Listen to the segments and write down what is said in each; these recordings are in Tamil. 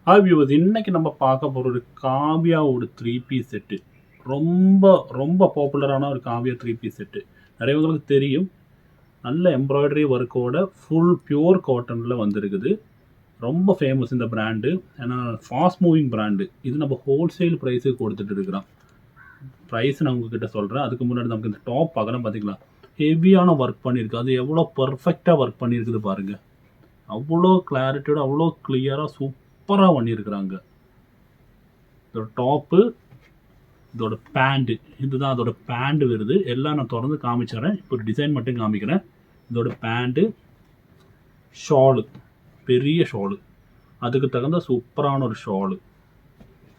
வியூவர்ஸ், இன்னைக்கு நம்ம பார்க்க போகிற ஒரு காவியாவோட 3 பீஸ் செட்டு. ரொம்ப ரொம்ப பாப்புலரான ஒரு காவியா 3 பீஸ் செட்டு. நிறையவங்களுக்கு தெரியும். நல்ல எம்ப்ராய்டரி ஒர்க்கோட ஃபுல் பியூர் காட்டனில் வந்திருக்குது. ரொம்ப ஃபேமஸ் இந்த பிராண்டு. ஏன்னா ஃபாஸ்ட் மூவிங் பிராண்டு. இது நம்ம ஹோல்சேல் ப்ரைஸுக்கு கொடுத்துட்டு இருக்கிறோம். ப்ரைஸ் நான் உங்ககிட்ட சொல்கிறேன். அதுக்கு முன்னாடி நமக்கு இந்த டாப் பார்க்கலாம். பார்த்தீங்களா, ஹெவியான ஒர்க் பண்ணியிருக்கு. அது எவ்வளோ பர்ஃபெக்டாக ஒர்க் பண்ணியிருக்குது பாருங்கள். அவ்வளோ கிளாரிட்டியோட அவ்வளோ கிளியராக சூப்பராக பண்ணியிருக்கிறாங்க. இதோட டாப்பு, இதோட பேண்ட்டு, இதுதான் அதோட பேண்ட்டு வருது. எல்லாம் நான் திறந்து காமிச்சிடறேன். இப்போ ஒரு டிசைன் மட்டும் காமிக்கிறேன். இதோட பேண்ட்டு, ஷாலு, பெரிய ஷாலு, அதுக்கு தகுந்த சூப்பரான ஒரு ஷாலு.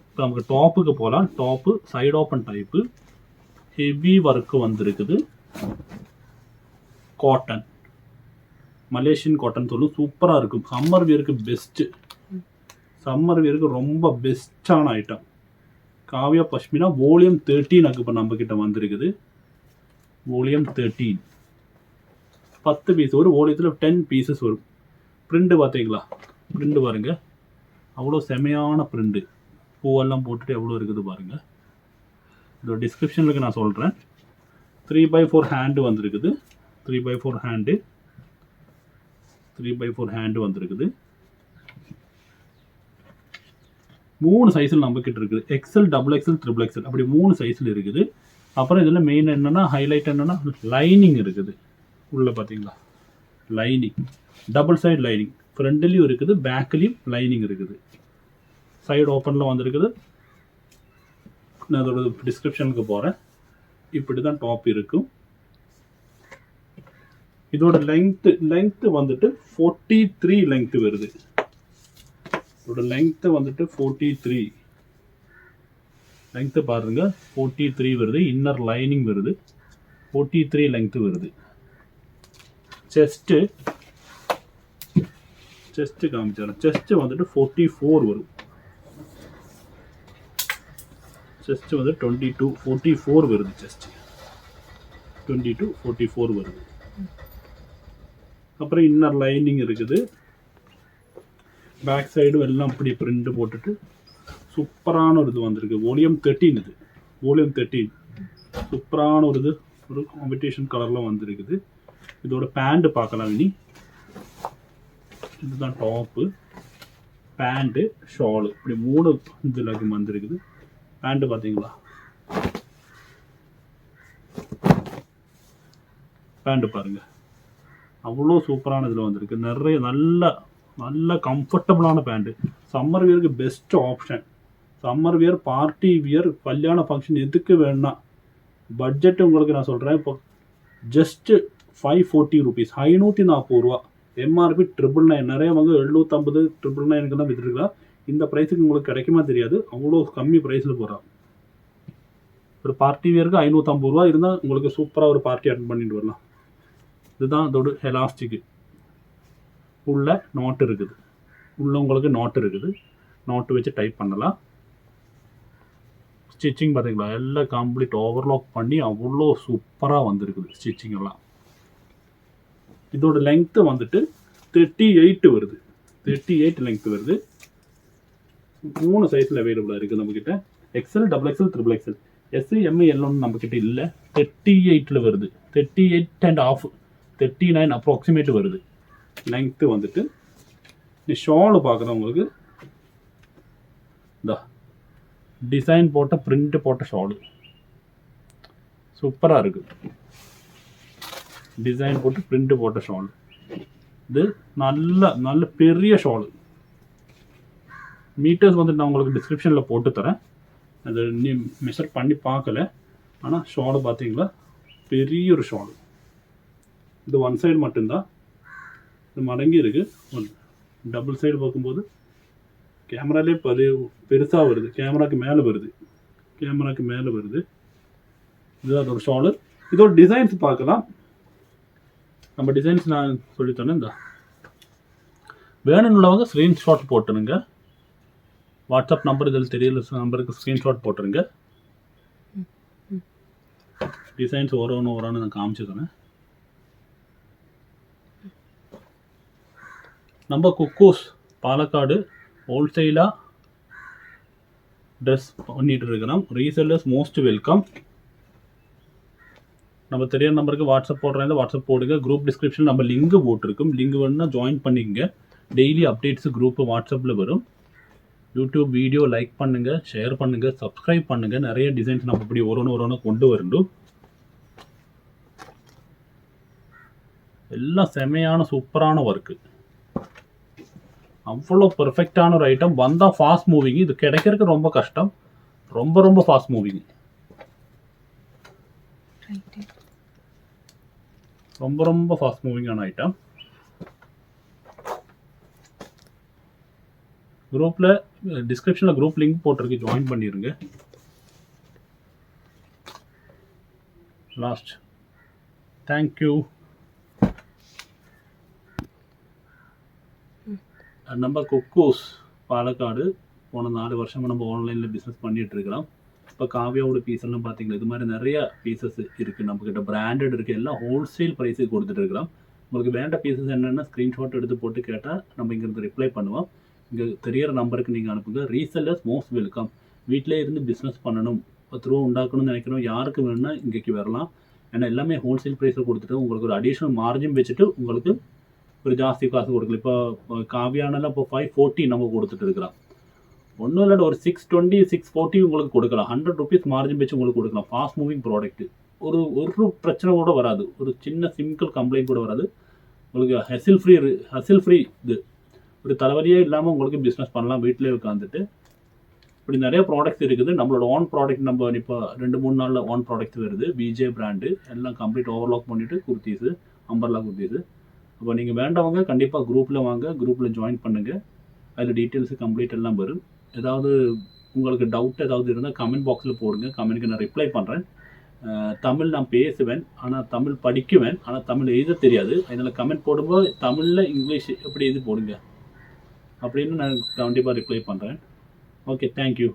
இப்போ நமக்கு டாப்புக்கு போகலாம். Top side open type, heavy work வந்திருக்குது. காட்டன், மலேசியன் காட்டன் சொல்லும், சூப்பராக இருக்கும். சம்மர் வியருக்கு பெஸ்ட்டு. சம்மர் வியருக்கு ரொம்ப பெஸ்ட்டான ஐட்டம். காவியா பஷ்மினா வால்யூம் 13 இப்போ நம்மக்கிட்ட வந்திருக்குது. வால்யூம் 13 10 பீஸ் ஒரு வால்யூத்தில் 10 பீசஸ் வரும். பிரிண்ட்டு பார்த்தீங்களா, பிரிண்ட்டு பாருங்கள், அவ்வளோ செமையான பிரிண்ட்டு. பூவெல்லாம் போட்டுட்டு எவ்வளோ இருக்குது பாருங்கள். இதோட டிஸ்கிரிப்ஷனுக்கு நான் சொல்கிறேன். 3x4 ஹேண்டு வந்திருக்குது. 3x4 ஹேண்டு, 3x4 ஹேண்டு வந்திருக்குது. 3 சைஸில் நம்மக்கிட்ட இருக்குது. எக்ஸல், XXL, XXL அப்படி 3 சைஸில் இருக்குது. அப்புறம் இதில் மெயின் என்னென்னா, ஹைலைட் என்னென்னா, லைனிங் இருக்குது உள்ளே. பார்த்தீங்களா, லைனிங், டபுள் சைடு லைனிங், ஃப்ரண்ட்லேயும் இருக்குது, பேக்லேயும் லைனிங் இருக்குது. சைடு ஓப்பனில் வந்திருக்குது. நான் அதோட டிஸ்கிரிப்ஷனுக்கு போகிறேன். இப்படி தான் டாப் இருக்கும். இதோட லெங்க்த்து வந்துட்டு 43 லெங்க்த்து வருது. இதோட லெங்க்த்து வந்துட்டு 43 லெங்க்த்து பாருங்க, 43 வருது. இன்னர் லைனிங் வருது, 43 லெங்க்த்து வருது. செஸ்ட்டு காமிச்சிடறேன். செஸ்ட்டு வந்துட்டு 44 வரும். செஸ்ட்டு வந்து 22 44 வருது. செஸ்ட்டு 22 44 வருது. அப்புறம் இன்னர் லைனிங் இருக்குது. பேக் சைடும் எல்லாம் இப்படி பிரிண்ட் போட்டுட்டு சூப்பரான ஒரு இது வந்திருக்கு. வால்யூம் 13 இது. வால்யூம் 13 சூப்பரான ஒரு இது, ஒரு காம்படிஷன் கலரில் வந்திருக்குது. இதோட பேண்ட்டு பார்க்கலாம். இனி இதுதான் டாப்பு, பேண்ட்டு, ஷாலு, இப்படி 3 இதில் வந்திருக்குது. பேண்ட்டு பார்த்தீங்களா, பேண்ட்டு பாருங்கள், அவ்வளோ சூப்பரான இதில் வந்திருக்கு. நிறைய நல்ல கம்ஃபர்டபுளான பேண்ட்டு. சம்மர் வியருக்கு best option. Summer wear, party wear, கல்யாண ஃபங்க்ஷன் எதுக்கு வேணும்னா. பட்ஜெட் உங்களுக்கு நான் சொல்கிறேன். இப்போ ஜஸ்ட்டு 540 ருபீஸ், 540 ரூபா. எம்ஆர்பி 999. நிறைய வந்து 750 999 தான் விற்றுருக்கலாம். இந்த ப்ரைஸுக்கு உங்களுக்கு கிடைக்குமா தெரியாது. அவ்வளோ கம்மி ப்ரைஸில் போகிறா. ஒரு பார்ட்டி வியருக்கு 550 ரூபா இருந்தால் உங்களுக்கு சூப்பராக ஒரு பார்ட்டி அட்டன் பண்ணிட்டு வரலாம். இதுதான் அதோட எலாஸ்டிக்கு. உள்ள நாட்டு இருக்குது. உள்ள உங்களுக்கு நாட்டு இருக்குது. நாட்டு வச்சு டைப் பண்ணலாம். ஸ்டிச்சிங் பார்த்தீங்களா, எல்லாம் கம்ப்ளீட் ஓவர்லாக் பண்ணி அவ்வளோ சூப்பராக வந்திருக்குது ஸ்டிச்சிங் எல்லாம். இதோட லெங்க்த்து வந்துட்டு 38 வருது. 38 லெங்க்த்து வருது. 3 சைஸில் அவைலபிளாக இருக்குது நம்மக்கிட்ட. XL, XXL, XXL. S, M, எல்ஒன்னு நம்மக்கிட்ட இல்லை. 38 வருது. 38.5, 39 அப்ராக்சிமேட் வருது லெங்க்த்து வந்துட்டு. நீ ஷாலு பார்க்குறவங்களுக்கு இந்த டிசைன் போட்ட பிரிண்ட் போட்ட ஷாலு சூப்பராக இருக்குது. டிசைன் போட்டு பிரிண்ட் போட்ட ஷாலு. இது நல்ல பெரிய ஷாலு. மீட்டர்ஸ் வந்துட்டு நான் உங்களுக்கு டிஸ்கிரிப்ஷனில் போட்டு தரேன். அது நீ மெஷர் பண்ணி பார்க்கல. ஆனால் ஷாலு பார்த்தீங்களா, பெரிய ஒரு ஷாலு. இது ஒன் சைடு மட்டும்தான், இது மடங்கி இருக்குது. டபுள் சைடு பார்க்கும்போது கேமராலே பெருசாக வருது. கேமராக்கு மேலே வருது. இதுதான் அதோட ஷாலு. இதோட டிசைன்ஸ் பார்க்கலாம். நம்ம டிசைன்ஸ் நான் சொல்லித்தரேன். இந்த வேணும்னுள்ளவங்க ஸ்க்ரீன்ஷாட் போட்டுருங்க. வாட்ஸ்அப் நம்பர் இதில் தெரியல நம்பருக்கு ஸ்க்ரீன்ஷாட் போட்டுருங்க. டிசைன்ஸ் ஒரு நான் காமிச்சுக்கிறேன். நம்ம குக்கூஸ் பாலக்காடு ஹோல்சேலாக ட்ரெஸ் பண்ணிகிட்டு இருக்கிறோம். Resellers most welcome. நம்ம தெரியாத நம்பருக்கு வாட்ஸ்அப் போடுறதா வாட்ஸ்அப் போடுங்க. குரூப் டிஸ்கிரிப்ஷன் நம்ம லிங்க் போட்டிருக்கோம். லிங்க் வேணுன்னா ஜாயின் பண்ணிக்கங்க. டெய்லி அப்டேட்ஸு குரூப்பு வாட்ஸ்அப்பில் வரும். யூடியூப் வீடியோ லைக் பண்ணுங்கள், ஷேர் பண்ணுங்கள், சப்ஸ்கிரைப் பண்ணுங்கள். நிறைய டிசைன்ஸ் நம்ம இப்படி ஒரு ஒன்று கொண்டு வரணும். எல்லாம் செமையான சூப்பரான ஒர்க்கு. அவ்வளோ பெர்ஃபெக்டான ஒரு ஐட்டம். வந்தால் ஃபாஸ்ட் மூவிங். இது கிடைக்கிறதுக்கு ரொம்ப கஷ்டம். ரொம்ப ரொம்ப ஃபாஸ்ட் மூவிங். ரொம்ப ரொம்ப ஃபாஸ்ட் மூவிங்கான ஐட்டம். குரூப்பில் டிஸ்கிரிப்ஷனில் குரூப் லிங்க் போட்டிருக்கு, ஜாயின் பண்ணிடுங்க. Last thank you. நம்ம குக்கூஸ் பாலக்காடு போன 4 வருஷமாக நம்ம ஆன்லைனில் பிஸ்னஸ் பண்ணிகிட்டு இருக்கிறோம். இப்போ காவியாவோட பீஸ் எல்லாம் பார்த்தீங்கன்னா இது மாதிரி நிறைய பீசஸ் இருக்குது நம்மக்கிட்ட. பிராண்டட் இருக்குது. எல்லாம் ஹோல்சேல் ப்ரைஸுக்கு கொடுத்துட்டு இருக்கிறோம். உங்களுக்கு வேண்ட பீசஸ் என்னென்னா ஸ்க்ரீன்ஷாட் எடுத்து போட்டு கேட்டால் நம்ம இங்கேருந்து ரிப்ளை பண்ணுவோம். இங்கே தெரியிற நம்பருக்கு நீங்கள் அனுப்புங்க. Resellers most welcome. வீட்டிலே இருந்து பிஸ்னஸ் பண்ணணும், 10 ரூபா உண்டாக்கணும்னு நினைக்கிறோம், யாருக்கு வேணும்னா இங்கேக்கு வரலாம். ஏன்னா எல்லாமே ஹோல்சேல் ப்ரைஸில் கொடுத்துட்டு உங்களுக்கு ஒரு அடிஷ்னல் மார்ஜின் வச்சுட்டு உங்களுக்கு ஒரு ஜாஸ்தி காசு கொடுக்கல. இப்போ காவியானெல்லாம் இப்போ 540 நம்ம கொடுத்துட்டு இருக்கிறோம். ஒன்றும் இல்லாட்ட ஒரு 620 640 உங்களுக்கு கொடுக்கலாம். 100 ருபீஸ் மார்ஜின் வச்சு உங்களுக்கு கொடுக்கலாம். Fast moving product. ஒரு பிரச்சனை கூட வராது. ஒரு சின்ன சிம்பிள் கம்ப்ளைண்ட் கூட வராது. உங்களுக்கு ஹசில் ஃப்ரீ இது ஒரு தலைவலியே இல்லாமல் உங்களுக்கு பிஸ்னஸ் பண்ணலாம் வீட்டிலே உட்காந்துட்டு. இப்படி நிறைய ப்ராடக்ட்ஸ் இருக்குது. நம்மளோட ஓன் ப்ராடக்ட் நம்ம இப்போ 2-3 நாளில் ஓன் ப்ராடக்ட்ஸ் வருது. பிஜே பிராண்டு எல்லாம் கம்ப்ளீட் ஓவர்லாக் பண்ணிவிட்டு குர்த்தீஸு, அம்பர்லா குர்த்தீஸு. அப்போ நீங்கள் வேண்டவங்க கண்டிப்பாக குரூப்பில் வாங்க, குரூப்பில் ஜாயின் பண்ணுங்கள். அதில் டீட்டெயில்ஸு கம்ப்ளீட் எல்லாம் வரும். ஏதாவது உங்களுக்கு டவுட் ஏதாவது இருந்தால் கமெண்ட் பாக்ஸில் போடுங்க. கமெண்ட்டுக்கு நான் ரிப்ளை பண்ணுறேன். தமிழ் நான் பேசுவேன், ஆனால் தமிழ் படிக்குவேன், ஆனால் தமிழ் எழுத தெரியாது. அதனால் கமெண்ட் போடும்போது தமிழில் இங்கிலீஷ் எப்படி இது போடுங்க அப்படின்னு நான் கண்டிப்பாக ரிப்ளை பண்ணுறேன். Okay, thank you.